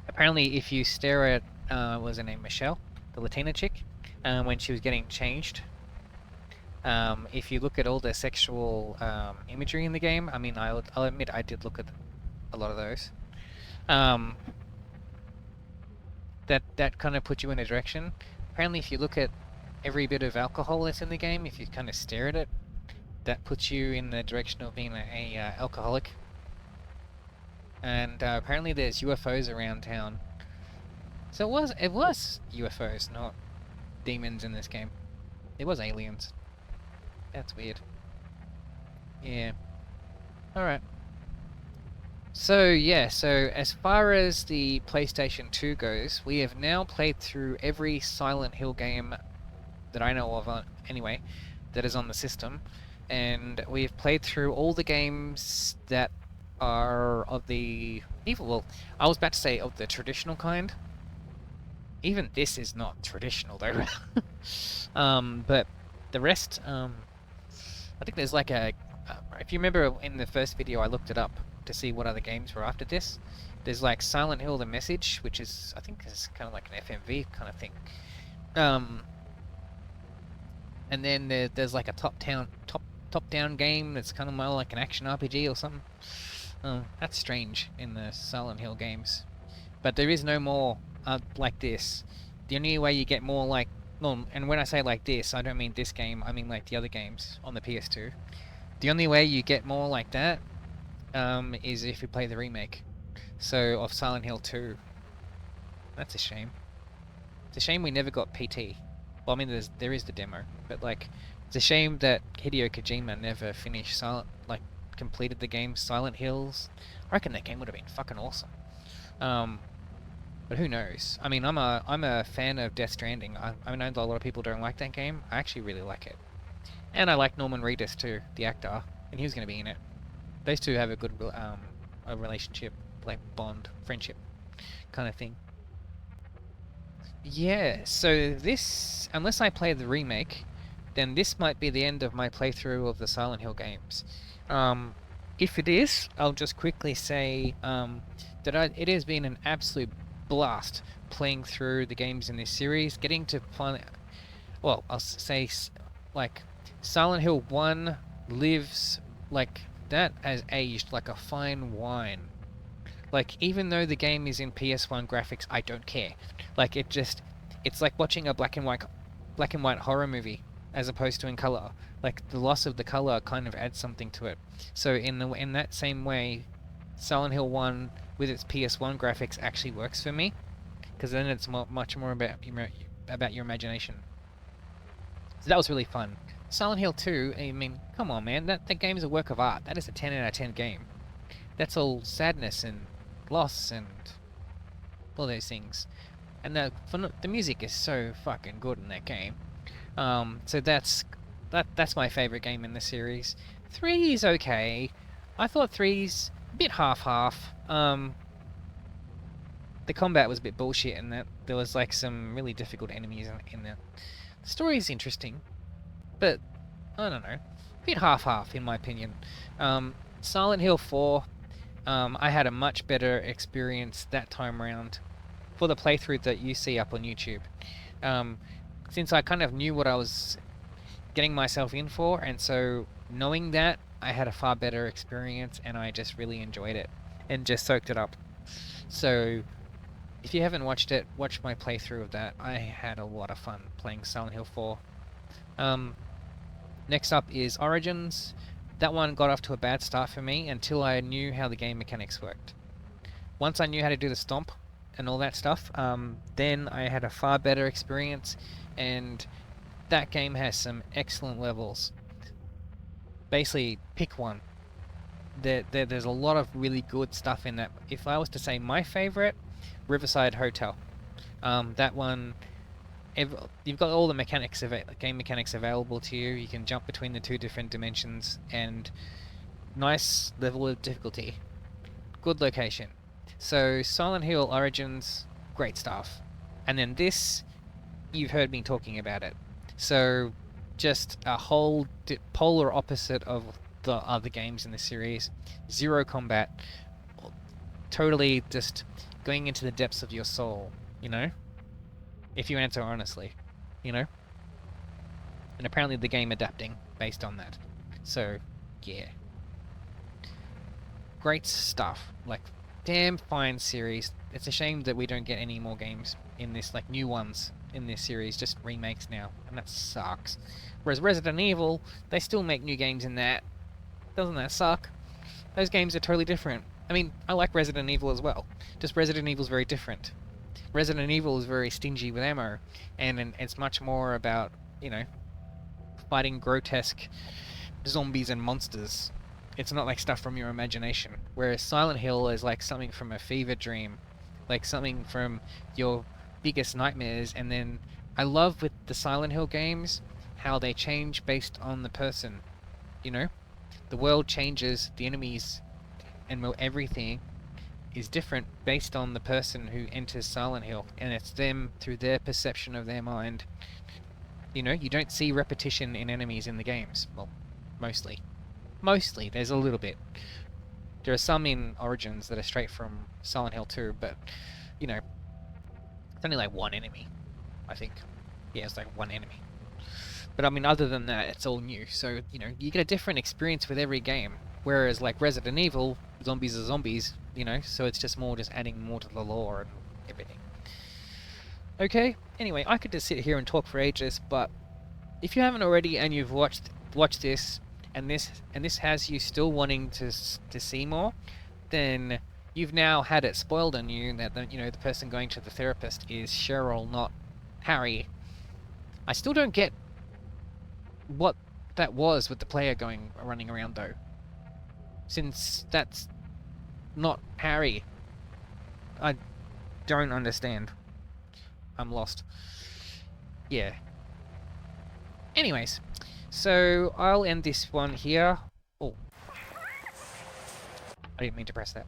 apparently if you stare at, what was her name, Michelle, the Latina chick, when she was getting changed, if you look at all the sexual imagery in the game, I mean, I'll admit I did look at a lot of those. That kind of puts you in a direction. Apparently, if you look at every bit of alcohol that's in the game, if you kind of stare at it, that puts you in the direction of being a alcoholic. And apparently, there's UFOs around town. So it was UFOs, not demons in this game. It was aliens. That's weird. Yeah. Alright. So yeah, so as far as the PlayStation 2 goes, we have now played through every Silent Hill game that I know of, anyway, that is on the system. And we've played through all the games that are of the well, I was about to say of the traditional kind. Even this is not traditional though. But the rest, I think there's like if you remember in the first video I looked it up to see what other games were after this. There's like Silent Hill: The Message, which is, I think, is kind of like an FMV kind of thing. And then there's like a top-down game that's kind of more like an action RPG or something. That's strange in the Silent Hill games. But there is no more like this. The only way you get more like, well, and when I say like this, I don't mean this game, I mean like the other games on the PS2. The only way you get more like that is if you play the remake. So, of Silent Hill 2. That's a shame. It's a shame we never got PT. Well, I mean, there is the demo, but like, it's a shame that Hideo Kojima never finished completed the game Silent Hills. I reckon that game would have been fucking awesome. But who knows? I mean, I'm a fan of Death Stranding. I know a lot of people don't like that game. I actually really like it, and I like Norman Reedus too, the actor, and he was going to be in it. Those two have a good a relationship, like bond, friendship, kind of thing. Yeah, so this, unless I play the remake, then this might be the end of my playthrough of the Silent Hill games. If it is, I'll just quickly say that it has been an absolute blast playing through the games in this series, getting to finally, well, I'll say, like, Silent Hill 1 lives, like, that has aged like a fine wine. Like, even though the game is in PS1 graphics, I don't care. Like, it's like watching a black and white horror movie as opposed to in color. Like, the loss of the color kind of adds something to it. So in that same way, Silent Hill 1 with its PS1 graphics actually works for me, because then it's much more about your imagination. So that was really fun. Silent Hill 2, I mean, come on, man, that game is a work of art. That is a 10 out of 10 game. That's all sadness and loss and all those things. And the music is so fucking good in that game. So that's my favorite game in the series. 3 is okay. I thought 3's a bit half-half. The combat was a bit bullshit in that. There was like some really difficult enemies in that. The story is interesting, but I don't know, a bit half-half in my opinion. Silent Hill 4, I had a much better experience that time around for the playthrough that you see up on YouTube. Since I kind of knew what I was getting myself in for, and so knowing that, I had a far better experience, and I just really enjoyed it and just soaked it up. So if you haven't watched it, watch my playthrough of that. I had a lot of fun playing Silent Hill 4. Next up is Origins. That one got off to a bad start for me until I knew how the game mechanics worked. Once I knew how to do the stomp and all that stuff, then I had a far better experience, and that game has some excellent levels. Basically, pick one. There's a lot of really good stuff in that. If I was to say my favorite, Riverside Hotel. That one, you've got all the game mechanics available to you. You can jump between the two different dimensions, and nice level of difficulty. Good location. So Silent Hill Origins, great stuff. And then this, you've heard me talking about it. So just a whole polar opposite of the other games in the series. Zero combat. Totally just going into the depths of your soul, you know? If you answer honestly, you know? And apparently the game adapting based on that. So, yeah. Great stuff. Like, damn fine series. It's a shame that we don't get any more games in this, like, new ones in this series, just remakes now, and that sucks. Whereas Resident Evil, they still make new games in that. Doesn't that suck? Those games are totally different. I mean, I like Resident Evil as well. Just Resident Evil's very different. Resident Evil is very stingy with ammo, and it's much more about, you know, fighting grotesque zombies and monsters. It's not like stuff from your imagination. Whereas Silent Hill is like something from a fever dream, like something from your biggest nightmares. And then I love with the Silent Hill games how they change based on the person, you know? The world changes, the enemies and everything is different based on the person who enters Silent Hill, and it's them through their perception of their mind. You know, you don't see repetition in enemies in the games. Well, mostly. Mostly, there's a little bit. There are some in Origins that are straight from Silent Hill 2, but, you know, it's only like one enemy, I think. Yeah, it's like one enemy. But I mean, other than that, it's all new. So, you know, you get a different experience with every game. Whereas, like Resident Evil, zombies are zombies, you know, so it's just more just adding more to the lore and everything. Okay, anyway, I could just sit here and talk for ages, but if you haven't already and you've watched this, and this has you still wanting to see more, then you've now had it spoiled on you that the, you know, the person going to the therapist is Cheryl, not Harry. I still don't get what that was with the player running around though, since that's not Harry. I don't understand. I'm lost. Yeah. Anyways, so I'll end this one here. Oh, I didn't mean to press that.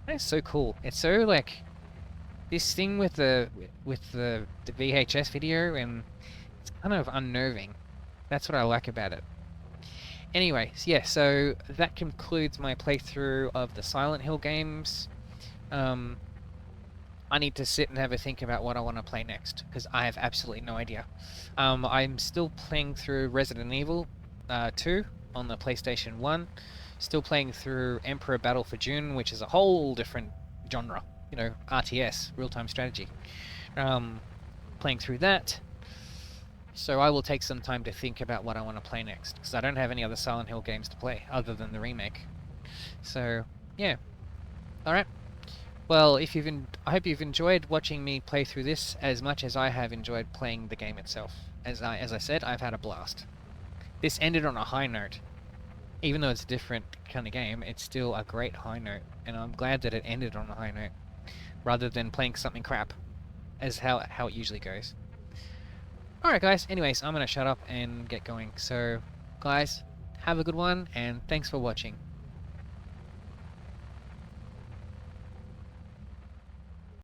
That's so cool. It's so like this thing with the VHS video, and it's kind of unnerving. That's what I like about it. Anyways, yeah, so that concludes my playthrough of the Silent Hill games. I need to sit and have a think about what I want to play next, because I have absolutely no idea. I'm still playing through Resident Evil 2 on the PlayStation 1. Still playing through Emperor Battle for June, which is a whole different genre. You know, RTS, real-time strategy. Playing through that. So I will take some time to think about what I want to play next, because I don't have any other Silent Hill games to play other than the remake. So yeah, all right. Well, I hope you've enjoyed watching me play through this as much as I have enjoyed playing the game itself. As I said, I've had a blast. This ended on a high note. Even though it's a different kind of game, it's still a great high note, and I'm glad that it ended on a high note, rather than playing something crap, as how it usually goes. Alright guys, anyways, I'm gonna shut up and get going. So, guys, have a good one, and thanks for watching.